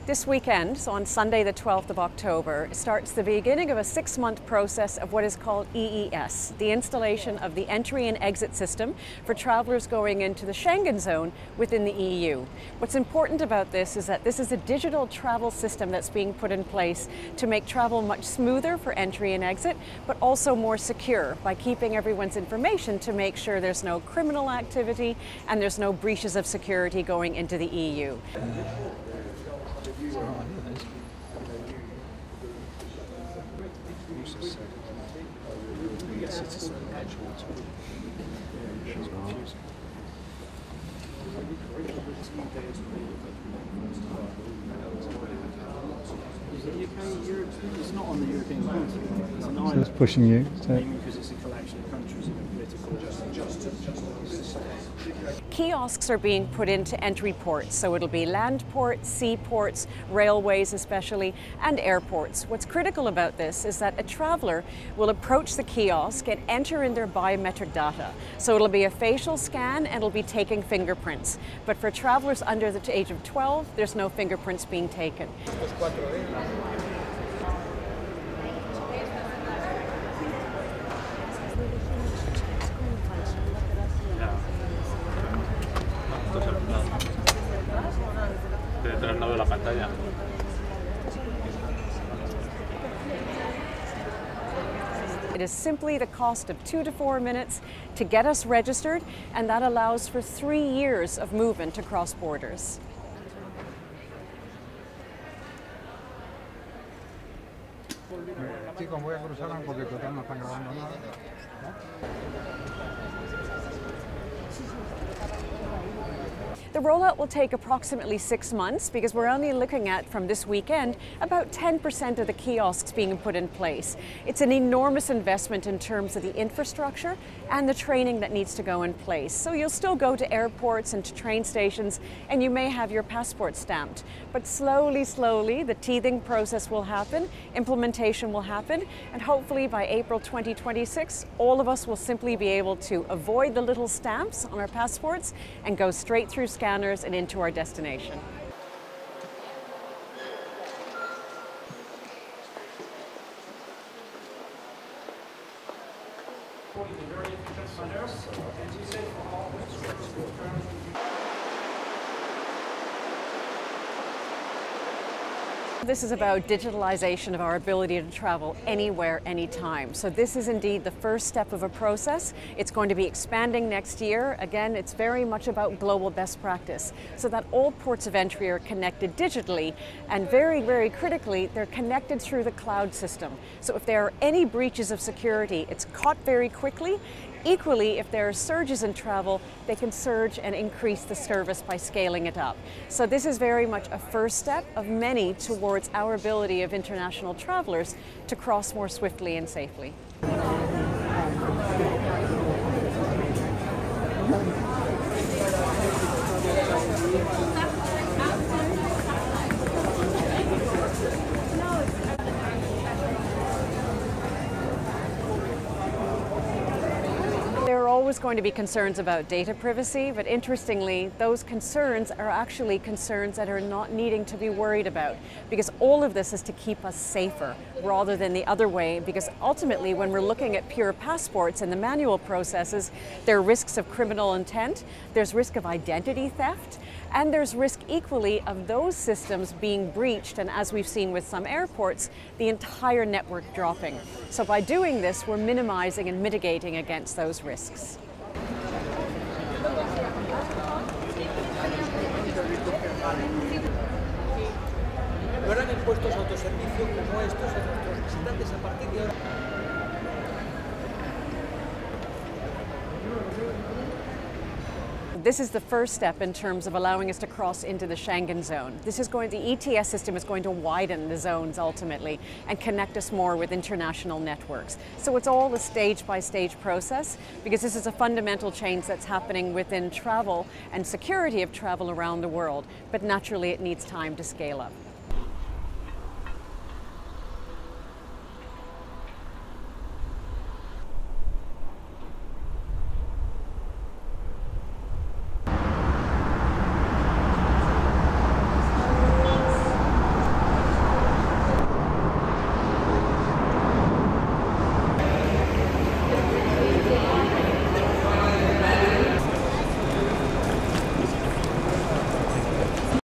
This weekend, so on Sunday the 12th of October, starts the beginning of a 6-month process of what is called EES, the installation of the entry and exit system for travelers going into the Schengen zone within the EU. What's important about this is that this is a digital travel system that's being put in place to make travel much smoother for entry and exit, but also more secure by keeping everyone's information to make sure there's no criminal activity and there's no breaches of security going into the EU. It's not on the European continent. It's an So it's pushing you. because it's a collection of countries and political. Kiosks are being put into entry ports, so it'll be land ports, sea ports, railways especially, and airports. What's critical about this is that a traveller will approach the kiosk and enter in their biometric data. So it'll be a facial scan and it'll be taking fingerprints. But for travellers under the age of 12, there's no fingerprints being taken. It is simply the cost of 2 to 4 minutes to get us registered, and that allows for 3 years of movement across borders. The rollout will take approximately 6 months because we're only looking at, from this weekend, about 10% of the kiosks being put in place. It's an enormous investment in terms of the infrastructure and the training that needs to go in place. So you'll still go to airports and to train stations and you may have your passport stamped. But slowly, the teething process will happen, implementation will happen, and hopefully by April 2026, all of us will simply be able to avoid the little stamps on our passports and go straight through scanners and into our destination. This is about digitalization of our ability to travel anywhere, anytime. So this is indeed the first step of a process. It's going to be expanding next year. Again, it's very much about global best practice so that all ports of entry are connected digitally, and very critically, they're connected through the cloud system. So if there are any breaches of security, it's caught very quickly. Equally, if there are surges in travel, they can surge and increase the service by scaling it up. So this is very much a first step of many towards our ability of international travelers to cross more swiftly and safely. There are always going to be concerns about data privacy, but interestingly, those concerns are actually concerns that are not needing to be worried about, because all of this is to keep us safer rather than the other way, because ultimately when we're looking at pure passports and the manual processes, there are risks of criminal intent, there's risk of identity theft, and there's risk equally of those systems being breached, and as we've seen with some airports, the entire network dropping. So by doing this, we're minimizing and mitigating against those risks. No eran impuestos autoservicio como estos a nuestros visitantes a partir de ahora. This is the first step in terms of allowing us to cross into the Schengen zone. The ETS system is going to widen the zones ultimately and connect us more with international networks. So it's all a stage-by-stage process, because this is a fundamental change that's happening within travel and security of travel around the world, but naturally it needs time to scale up.